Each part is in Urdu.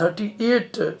38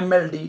MLD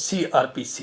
CRPC।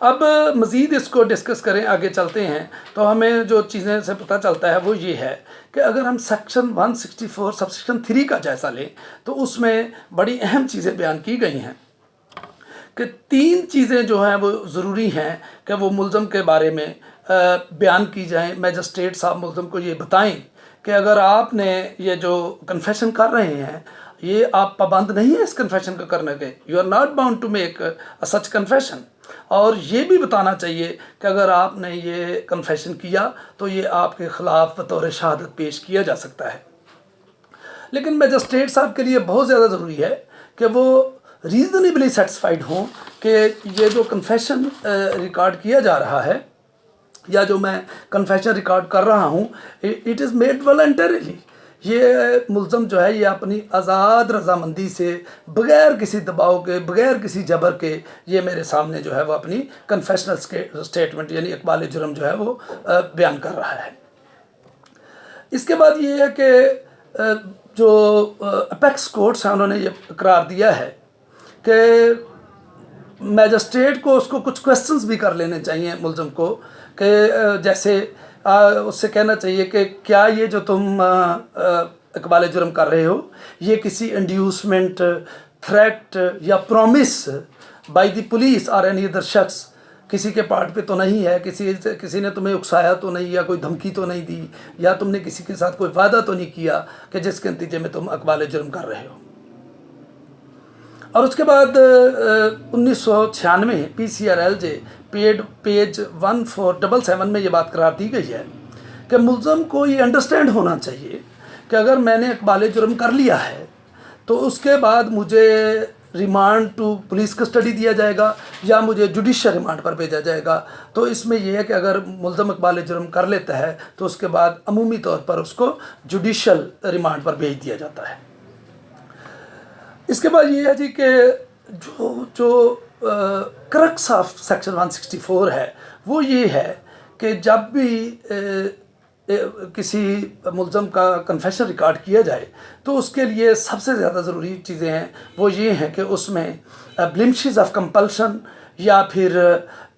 اب مزید اس کو ڈسکس کریں، آگے چلتے ہیں، تو ہمیں جو چیزیں سے پتہ چلتا ہے وہ یہ ہے کہ اگر ہم سیکشن 164 سب سیکشن 3 کا جائزہ لیں تو اس میں بڑی اہم چیزیں بیان کی گئی ہیں کہ 3 چیزیں جو ہیں وہ ضروری ہیں کہ وہ ملزم کے بارے میں بیان کی جائیں۔ میجسٹریٹ صاحب ملزم کو یہ بتائیں کہ اگر آپ نے یہ جو کنفیشن کر رہے ہیں یہ آپ پابند نہیں ہیں اس کنفیشن کو کرنے کے، you are not bound to make such confession, اور یہ بھی بتانا چاہیے کہ اگر آپ نے یہ کنفیشن کیا تو یہ آپ کے خلاف بطور شہادت پیش کیا جا سکتا ہے۔ لیکن میجسٹریٹ صاحب کے لیے بہت زیادہ ضروری ہے کہ وہ ریزنیبلی سیٹسفائیڈ ہوں کہ یہ جو کنفیشن ریکارڈ کیا جا رہا ہے یا جو میں کنفیشن ریکارڈ کر رہا ہوں اٹ از میڈ والنٹریلی، یہ ملزم جو ہے یہ اپنی آزاد رضامندی سے بغیر کسی دباؤ کے، بغیر کسی جبر کے، یہ میرے سامنے جو ہے وہ اپنی کنفیشنل سٹیٹمنٹ یعنی اقبال جرم جو ہے وہ بیان کر رہا ہے۔ اس کے بعد یہ ہے کہ جو اپیکس کورٹس ہیں انہوں نے یہ قرار دیا ہے کہ میجسٹریٹ کو اس کو کچھ کویسچنز بھی کر لینے چاہیے ملزم کو، کہ جیسے اس سے کہنا چاہیے کہ کیا یہ جو تم اقبال جرم کر رہے ہو یہ کسی انڈیوسمنٹ، تھریٹ یا پرومس بائی دی پولیس اور اینی ادر شخص، کسی کے پارٹ پہ تو نہیں ہے، کسی نے تمہیں اکسایا تو نہیں، یا کوئی دھمکی تو نہیں دی، یا تم نے کسی کے ساتھ کوئی وعدہ تو نہیں کیا کہ جس کے نتیجے میں تم اقبال جرم کر رہے ہو۔ اور اس کے بعد 1996 PCRLJ پیج 1477 میں یہ بات قرار دی گئی ہے کہ ملزم کو یہ انڈرسٹینڈ ہونا چاہیے کہ اگر میں نے اقبال جرم کر لیا ہے تو اس کے بعد مجھے ریمانڈ ٹو پولیس کسٹڈی دیا جائے گا یا مجھے جوڈیشل ریمانڈ پر بھیجا جائے گا۔ تو اس میں یہ ہے کہ اگر ملزم اقبال جرم کر لیتا ہے تو اس کے بعد عمومی طور پر اس کو جوڈیشل ریمانڈ پر بھیج دیا جاتا ہے۔ اس کے بعد یہ ہے جی کہ جو کرکس آف سیکشن 164 ہے وہ یہ ہے کہ جب بھی کسی ملزم کا کنفیشن ریکارڈ کیا جائے تو اس کے لیے سب سے زیادہ ضروری چیزیں ہیں وہ یہ ہیں کہ اس میں بلمشز آف کمپلشن یا پھر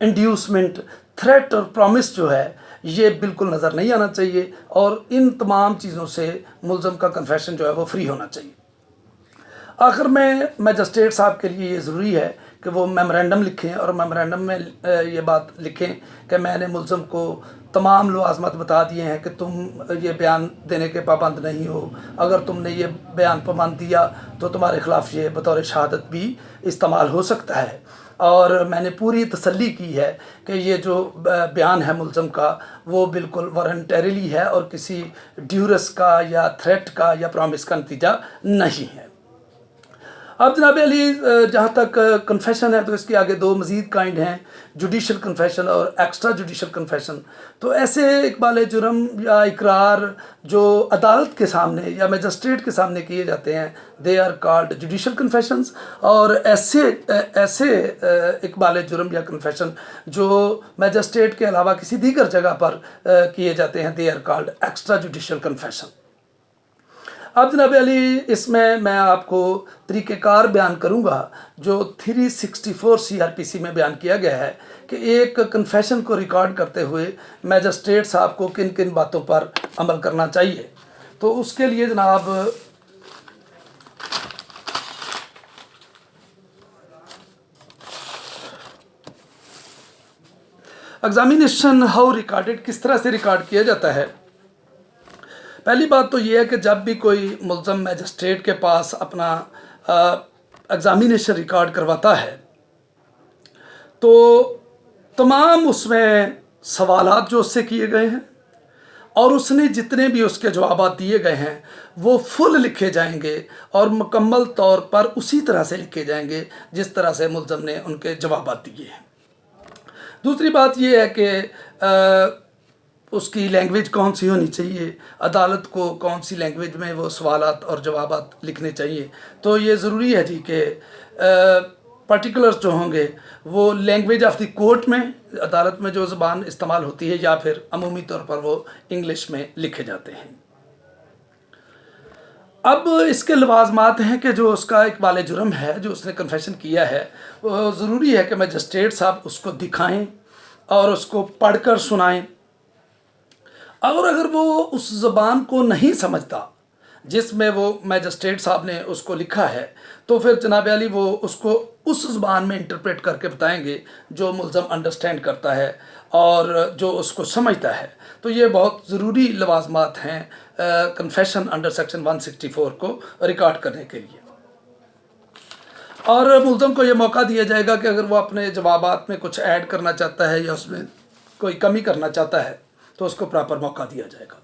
انڈیوسمنٹ، تھریٹ اور پرومس جو ہے یہ بالکل نظر نہیں آنا چاہیے، اور ان تمام چیزوں سے ملزم کا کنفیشن جو ہے وہ فری ہونا چاہیے۔ آخر میں میجسٹریٹ صاحب کے لیے یہ ضروری ہے کہ وہ میمورینڈم لکھیں، اور میمورینڈم میں یہ بات لکھیں کہ میں نے ملزم کو تمام لوازمات بتا دیے ہیں کہ تم یہ بیان دینے کے پابند نہیں ہو، اگر تم نے یہ بیان پابند دیا تو تمہارے خلاف یہ بطور شہادت بھی استعمال ہو سکتا ہے، اور میں نے پوری تسلی کی ہے کہ یہ جو بیان ہے ملزم کا وہ بالکل والنٹریلی ہے اور کسی ڈیورس کا یا تھریٹ کا یا پرومس کا نتیجہ نہیں ہے۔ اب جناب علی جہاں تک کنفیشن ہے تو اس کے آگے 2 مزید کائنڈ ہیں، جوڈیشل کنفیشن اور ایکسٹرا جوڈیشل کنفیشن۔ تو ایسے اقبال جرم یا اقرار جو عدالت کے سامنے یا میجسٹریٹ کے سامنے کیے جاتے ہیں they are called judicial confessions, اور ایسے اقبال جرم یا کنفیشن جو میجسٹریٹ کے علاوہ کسی دیگر جگہ پر کیے جاتے ہیں they are called extra judicial confession. اب جناب علی اس میں آپ کو طریقہ کار بیان کروں گا جو 364 CRPC میں بیان کیا گیا ہے کہ ایک کنفیشن کو ریکارڈ کرتے ہوئے میجسٹریٹ صاحب کو کن کن باتوں پر عمل کرنا چاہیے۔ تو اس کے لیے جناب ایگزامینیشن ہاؤ ریکارڈڈ، کس طرح سے ریکارڈ کیا جاتا ہے۔ پہلی بات تو یہ ہے کہ جب بھی کوئی ملزم میجسٹریٹ کے پاس اپنا ایگزامینیشن ریکارڈ کرواتا ہے تو تمام اس میں سوالات جو اس سے کیے گئے ہیں اور اس نے جتنے بھی اس کے جوابات دیے گئے ہیں وہ فل لکھے جائیں گے اور مکمل طور پر اسی طرح سے لکھے جائیں گے جس طرح سے ملزم نے ان کے جوابات دیے ہیں۔ دوسری بات یہ ہے کہ اس کی لینگویج کون سی ہونی چاہیے، عدالت کو کون سی لینگویج میں وہ سوالات اور جوابات لکھنے چاہیے۔ تو یہ ضروری ہے جی کہ پرٹیکولرز جو ہوں گے وہ لینگویج آف دی کورٹ میں، عدالت میں جو زبان استعمال ہوتی ہے، یا پھر عمومی طور پر وہ انگلش میں لکھے جاتے ہیں۔ اب اس کے لوازمات ہیں کہ جو اس کا اقبال جرم ہے جو اس نے کنفیشن کیا ہے وہ ضروری ہے کہ مجسٹریٹ صاحب اس کو دکھائیں اور اس کو پڑھ کر سنائیں، اور اگر وہ اس زبان کو نہیں سمجھتا جس میں وہ میجسٹریٹ صاحب نے اس کو لکھا ہے تو پھر جناب علی وہ اس کو اس زبان میں انٹرپریٹ کر کے بتائیں گے جو ملزم انڈرسٹینڈ کرتا ہے اور جو اس کو سمجھتا ہے۔ تو یہ بہت ضروری لوازمات ہیں کنفیشن انڈر سیکشن 164 کو ریکارڈ کرنے کے لیے، اور ملزم کو یہ موقع دیا جائے گا کہ اگر وہ اپنے جوابات میں کچھ ایڈ کرنا چاہتا ہے یا اس میں کوئی کمی کرنا چاہتا ہے تو اس کو پراپر موقع دیا جائے گا۔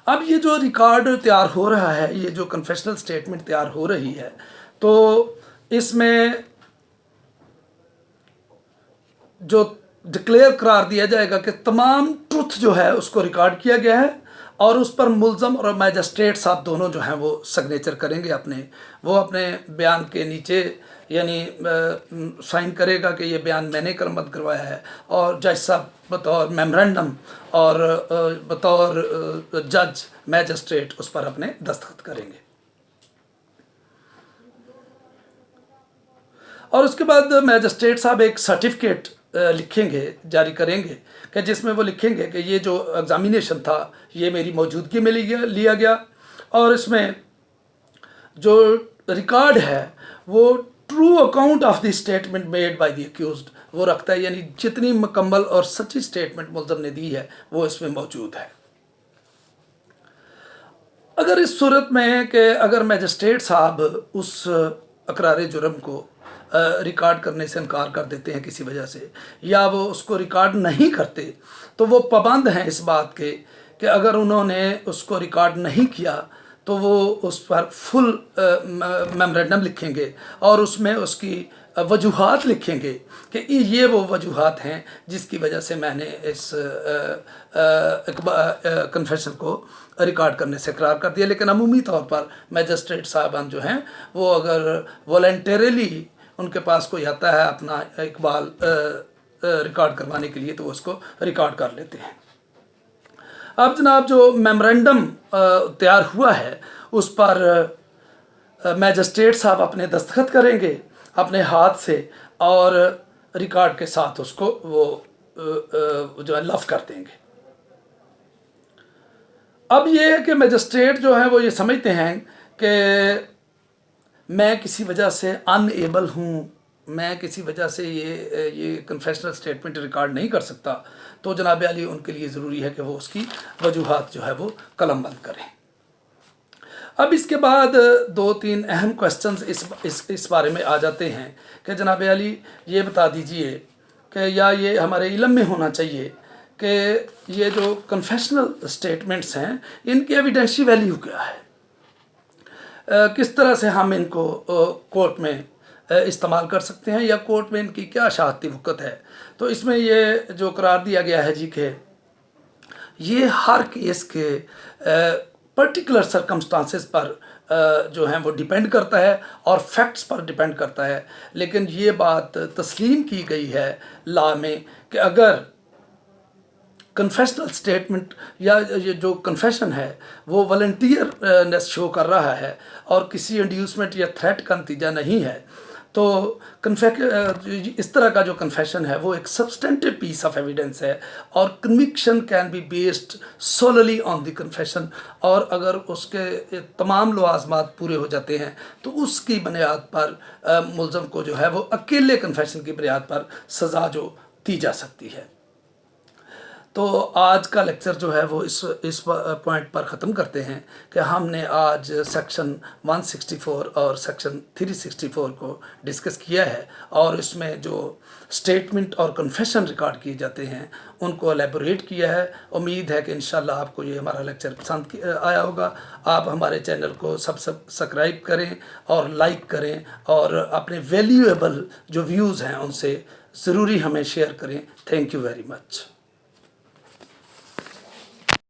اب یہ جو ریکارڈ تیار ہو رہا ہے، یہ جو کنفیشنل سٹیٹمنٹ تیار ہو رہی ہے، تو اس میں جو ڈکلیئر قرار دیا جائے گا کہ تمام ٹروتھ جو ہے اس کو ریکارڈ کیا گیا ہے، اور اس پر ملزم اور میجسٹریٹ صاحب دونوں جو ہیں وہ سگنیچر کریں گے وہ اپنے بیان کے نیچے یعنی سائن کرے گا کہ یہ بیان میں نے قلمبند کروایا ہے، اور جج صاحب بطور میمورنڈم اور بطور جج میجسٹریٹ اس پر اپنے دستخط کریں گے۔ اور اس کے بعد میجسٹریٹ صاحب ایک سرٹیفکیٹ لکھیں گے، جاری کریں گے، کہ جس میں وہ لکھیں گے کہ یہ جو ایگزامینیشن تھا یہ میری موجودگی میں لیا گیا، اور اس میں جو ریکارڈ ہے وہ true account of the statement made by the accused وہ رکھتا ہے، یعنی جتنی مکمل اور سچی اسٹیٹمنٹ ملزم نے دی ہے وہ اس میں موجود ہے۔ اگر اس صورت میں کہ اگر میجسٹریٹ صاحب اس اقرار جرم کو ریکارڈ کرنے سے انکار کر دیتے ہیں کسی وجہ سے، یا وہ اس کو ریکارڈ نہیں کرتے، تو وہ پابند ہیں اس بات کے کہ اگر انہوں نے اس کو ریکارڈ نہیں کیا تو وہ اس پر فل میمورنڈم لکھیں گے اور اس میں اس کی وجوہات لکھیں گے کہ یہ وہ وجوہات ہیں جس کی وجہ سے میں نے اس کنفیشن کو ریکارڈ کرنے سے اقرار کر دیا۔ لیکن عمومی طور پر میجسٹریٹ صاحبان جو ہیں وہ اگر والنٹریلی ان کے پاس کوئی آتا ہے اپنا اقبال ریکارڈ کروانے کے لیے تو وہ اس کو ریکارڈ کر لیتے ہیں۔ اب جناب جو میمورنڈم تیار ہوا ہے اس پر میجسٹریٹ صاحب اپنے دستخط کریں گے اپنے ہاتھ سے، اور ریکارڈ کے ساتھ اس کو وہ جو ہے لف کر دیں گے۔ اب یہ ہے کہ میجسٹریٹ جو ہیں وہ یہ سمجھتے ہیں کہ میں کسی وجہ سے ان ایبل ہوں، میں کسی وجہ سے یہ کنفیشنل سٹیٹمنٹ ریکارڈ نہیں کر سکتا، تو جناب علی ان کے لیے ضروری ہے کہ وہ اس کی وجوہات جو ہے وہ قلم بند کریں۔ اب اس کے بعد 2-3 اہم کوسچنز اس بارے میں آ جاتے ہیں کہ جناب علی یہ بتا دیجئے کہ یا یہ ہمارے علم میں ہونا چاہیے کہ یہ جو کنفیشنل سٹیٹمنٹس ہیں ان کی ایویڈینشی ویلیو کیا ہے، کس طرح سے ہم ان کو کورٹ میں استعمال کر سکتے ہیں، یا کورٹ میں ان کی کیا شہادتی وقت ہے۔ تو اس میں یہ جو قرار دیا گیا ہے جی کہ یہ ہر کیس کے پرٹیکولر سرکمسٹانسز پر جو ہیں وہ ڈیپینڈ کرتا ہے اور فیکٹس پر ڈیپینڈ کرتا ہے، لیکن یہ بات تسلیم کی گئی ہے لا میں کہ اگر کنفیشنل سٹیٹمنٹ یا یہ جو کنفیشن ہے وہ والنٹیئرنیس شو کر رہا ہے اور کسی انڈیوسمنٹ یا تھریٹ کا نتیجہ نہیں ہے، تو اس طرح کا جو کنفیشن ہے وہ ایک سبسٹینٹیو پیس آف ایویڈنس ہے، اور conviction can be based solely on the confession, اور اگر اس کے تمام لوازمات پورے ہو جاتے ہیں تو اس کی بنیاد پر ملزم کو جو ہے وہ اکیلے کنفیشن کی بنیاد پر سزا جو دی جا سکتی ہے۔ تو آج کا لیکچر جو ہے وہ اس پوائنٹ پر ختم کرتے ہیں کہ ہم نے آج سیکشن 164 اور سیکشن 364 کو ڈسکس کیا ہے، اور اس میں جو سٹیٹمنٹ اور کنفیشن ریکارڈ کیے جاتے ہیں ان کو الیبوریٹ کیا ہے۔ امید ہے کہ انشاءاللہ آپ کو یہ ہمارا لیکچر پسند آیا ہوگا۔ آپ ہمارے چینل کو سبسکرائب کریں اور لائک کریں، اور اپنے ویلیویبل جو ویوز ہیں ان سے ضروری ہمیں شیئر کریں۔ Thank you very much.